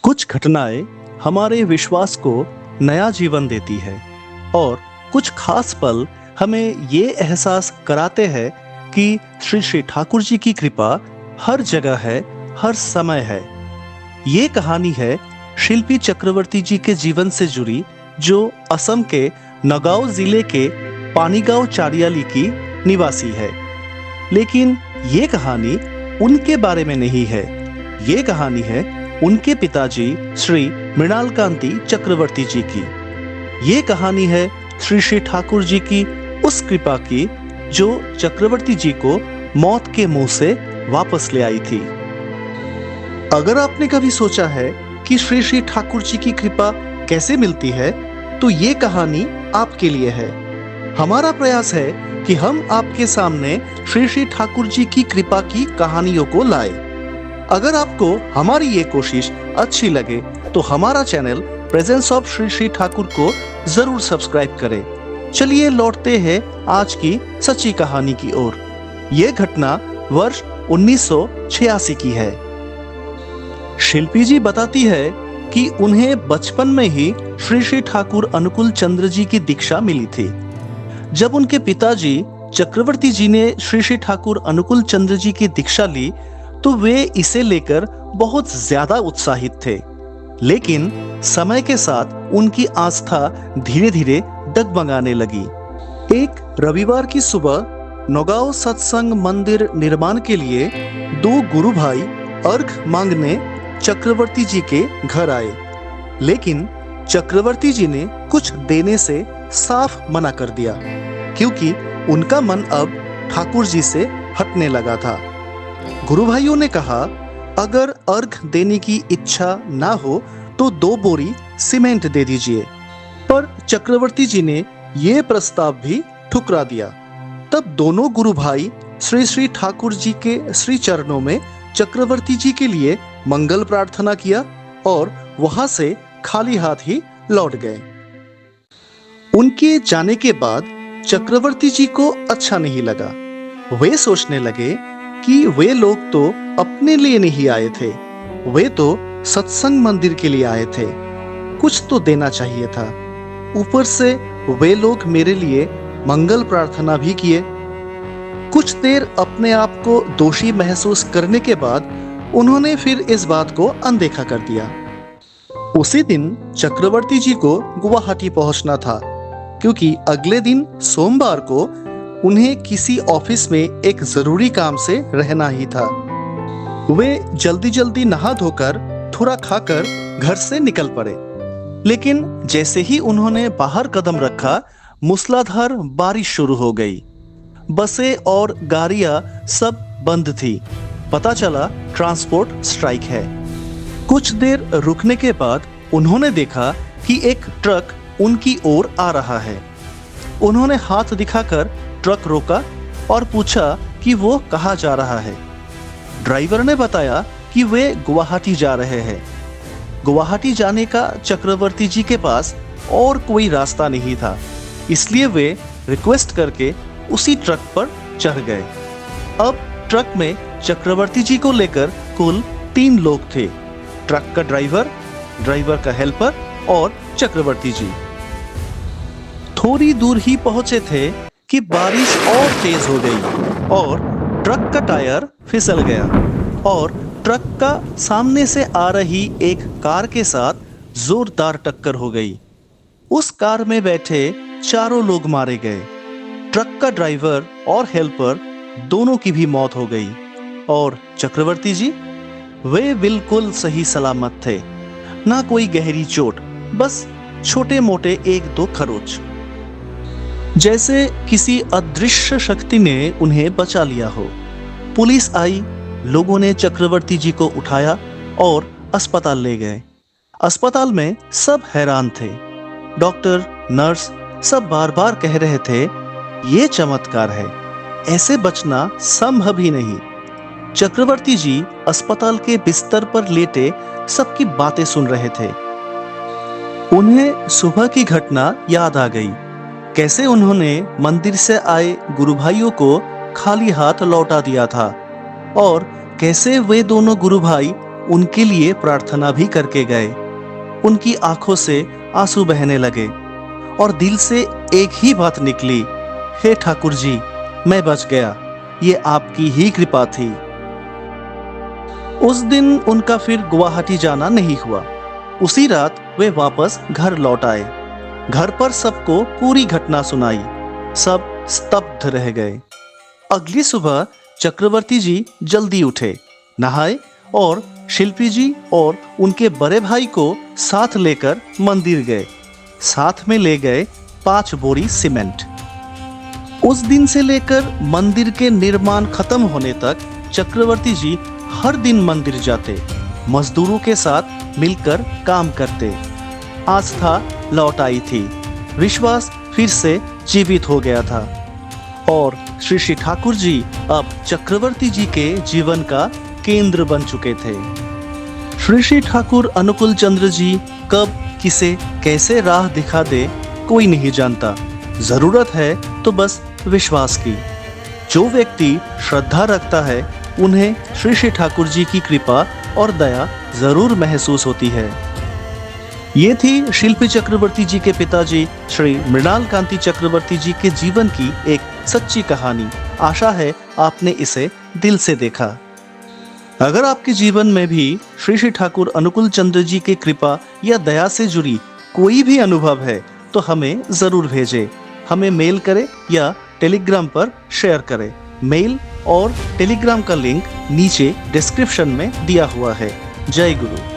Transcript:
कुछ घटनाएं हमारे विश्वास को नया जीवन देती है और कुछ खास पल हमें ये एहसास कराते हैं कि श्री श्री ठाकुर जी की कृपा हर जगह है, हर समय है। ये कहानी है शिल्पी चक्रवर्ती जी के जीवन से जुड़ी, जो असम के नगांव जिले के पानीगांव चारियाली की निवासी है। लेकिन ये कहानी उनके बारे में नहीं है। ये कहानी है उनके पिताजी श्री मृणालकांति चक्रवर्ती जी की। ये कहानी है श्री श्री ठाकुर जी की उस कृपा की जो चक्रवर्ती जी को मौत के मुंह से वापस ले आई थी। अगर आपने कभी सोचा है कि श्री श्री ठाकुर जी की कृपा कैसे मिलती है, तो ये कहानी आपके लिए है। हमारा प्रयास है कि हम आपके सामने श्री श्री ठाकुर जी की कृपा की कहानियों को लाए। अगर आपको हमारी ये कोशिश अच्छी लगे तो हमारा channel presence of Shri Shri Thakur को जरूर सब्सक्राइब करें। चलिए लौटते हैं आज की सच्ची कहानी की ओर। यह घटना वर्ष 1986 की है। शिल्पी जी बताती है कि उन्हें बचपन में ही श्री श्री ठाकुर अनुकूल चंद्र जी की दीक्षा मिली थी। जब उनके पिताजी चक्रवर्ती जी ने श्री श्री ठाकुर अनुकूल चंद्र जी की दीक्षा ली तो वे इसे लेकर बहुत ज्यादा उत्साहित थे। लेकिन समय के साथ उनकी आस्था धीरे धीरे डगमगाने लगी। एक रविवार की सुबह नगांव सत्संग मंदिर निर्माण के लिए दो गुरु भाई अर्घ मांगने चक्रवर्ती जी के घर आए। लेकिन चक्रवर्ती जी ने कुछ देने से साफ मना कर दिया, क्योंकि उनका मन अब ठाकुर जी से हटने लगा था। गुरु भाइयों ने कहा, अगर अर्घ देने की इच्छा ना हो तो 2 बोरी सीमेंट दे दीजिए। पर चक्रवर्ती जी ने यह प्रस्ताव भी ठुकरा दिया। तब दोनों गुरु भाई श्री श्री ठाकुर जी के श्री चरणों में चक्रवर्ती जी के लिए मंगल प्रार्थना किया और वहां से खाली हाथ ही लौट गए। उनके जाने के बाद चक्रवर्ती जी को अच्छा नहीं लगा। वे सोचने लगे कि वे लोग तो अपने लिए नहीं आए थे, वे तो सत्संग मंदिर के लिए आए थे। कुछ तो देना चाहिए था। ऊपर से वे लोग मेरे लिए मंगल प्रार्थना भी किए। कुछ देर अपने आप को दोषी महसूस करने के बाद उन्होंने फिर इस बात को अनदेखा कर दिया। उसी दिन चक्रवर्ती जी को गुवाहाटी पहुंचना था, क्योंकि अगले दिन सोमवार को उन्हें किसी ऑफिस में एक जरूरी काम से रहना ही था। वे जल्दी जल्दी नहा धोकर थोड़ा खाकर घर से निकल पड़े। लेकिन जैसे ही उन्होंने बाहर कदम रखा, मूसलाधार बारिश शुरू हो गई। बसें और गाड़ियां सब बंद थी। पता चला ट्रांसपोर्ट स्ट्राइक है। कुछ देर रुकने के बाद उन्होंने देखा कि एक ट्रक उनकी ओर आ रहा है। उन्होंने हाथ दिखाकर ट्रक रोका और पूछा कि वो कहाँ जा रहा है। ड्राइवर ने बताया कि वे गुवाहाटी जा रहे हैं। गुवाहाटी जाने का चक्रवर्ती जी के पास और कोई रास्ता नहीं था, इसलिए वे रिक्वेस्ट करके उसी ट्रक पर चढ़ गए। अब ट्रक में चक्रवर्ती जी को लेकर कुल 3 लोग थे, ट्रक का ड्राइवर, ड्राइवर का हेल्पर और चक्रवर्ती जी। थोड़ी दूर ही पहुंचे थे कि बारिश और तेज हो गई और ट्रक का टायर फिसल गया और ट्रक का सामने से आ रही एक कार के साथ जोरदार टक्कर हो गई। उस कार में बैठे चारों लोग मारे गए। ट्रक का ड्राइवर और हेल्पर दोनों की भी मौत हो गई और चक्रवर्ती जी, वे बिल्कुल सही सलामत थे। ना कोई गहरी चोट, बस छोटे मोटे 1-2 खरोच। जैसे किसी अदृश्य शक्ति ने उन्हें बचा लिया हो। पुलिस आई, लोगों ने चक्रवर्ती जी को उठाया और अस्पताल ले गए। अस्पताल में सब हैरान थे। डॉक्टर, नर्स सब बार बार कह रहे थे, ये चमत्कार है, ऐसे बचना संभव ही नहीं। चक्रवर्ती जी अस्पताल के बिस्तर पर लेटे सबकी बातें सुन रहे थे। उन्हें सुबह की घटना याद आ गई। कैसे उन्होंने मंदिर से आए गुरु भाइयों को खाली हाथ लौटा दिया था और कैसे वे दोनों गुरु भाई उनके लिए प्रार्थना भी करके गए। उनकी आंखों से आंसू बहने लगे और दिल से एक ही बात निकली, हे ठाकुर जी, मैं बच गया, ये आपकी ही कृपा थी। उस दिन उनका फिर गुवाहाटी जाना नहीं हुआ। उसी रात वे वापस घर लौट आए। घर पर सबको पूरी घटना सुनाई। सब स्तब्ध रह गए। अगली सुबह चक्रवर्ती जी जल्दी उठे, नहाए और शिल्पी जी और उनके बड़े भाई को साथ लेकर मंदिर गए। साथ में ले गए 5 बोरी सीमेंट। उस दिन से लेकर मंदिर के निर्माण खत्म होने तक चक्रवर्ती जी हर दिन मंदिर जाते, मजदूरों के साथ मिलकर काम करते। आस्था लौट आई थी, विश्वास फिर से जीवित हो गया था और श्री श्री ठाकुर जी अब चक्रवर्ती जी के जीवन का केंद्र बन चुके थे। श्री श्री ठाकुर अनुकूल चंद्र जी कब किसे कैसे राह दिखा दे कोई नहीं जानता। जरूरत है तो बस विश्वास की। जो व्यक्ति श्रद्धा रखता है उन्हें श्री श्री ठाकुर जी की कृपा और दया जरूर महसूस होती है। ये थी शिल्पी चक्रवर्ती जी के पिताजी श्री मृणाल कांति चक्रवर्ती जी के जीवन की एक सच्ची कहानी। आशा है आपने इसे दिल से देखा। अगर आपके जीवन में भी श्री श्री ठाकुर अनुकूल चंद्र जी की कृपा या दया से जुड़ी कोई भी अनुभव है तो हमें जरूर भेजें। हमें मेल करें या टेलीग्राम पर शेयर करें। मेल और टेलीग्राम का लिंक नीचे डिस्क्रिप्शन में दिया हुआ है। जय गुरु।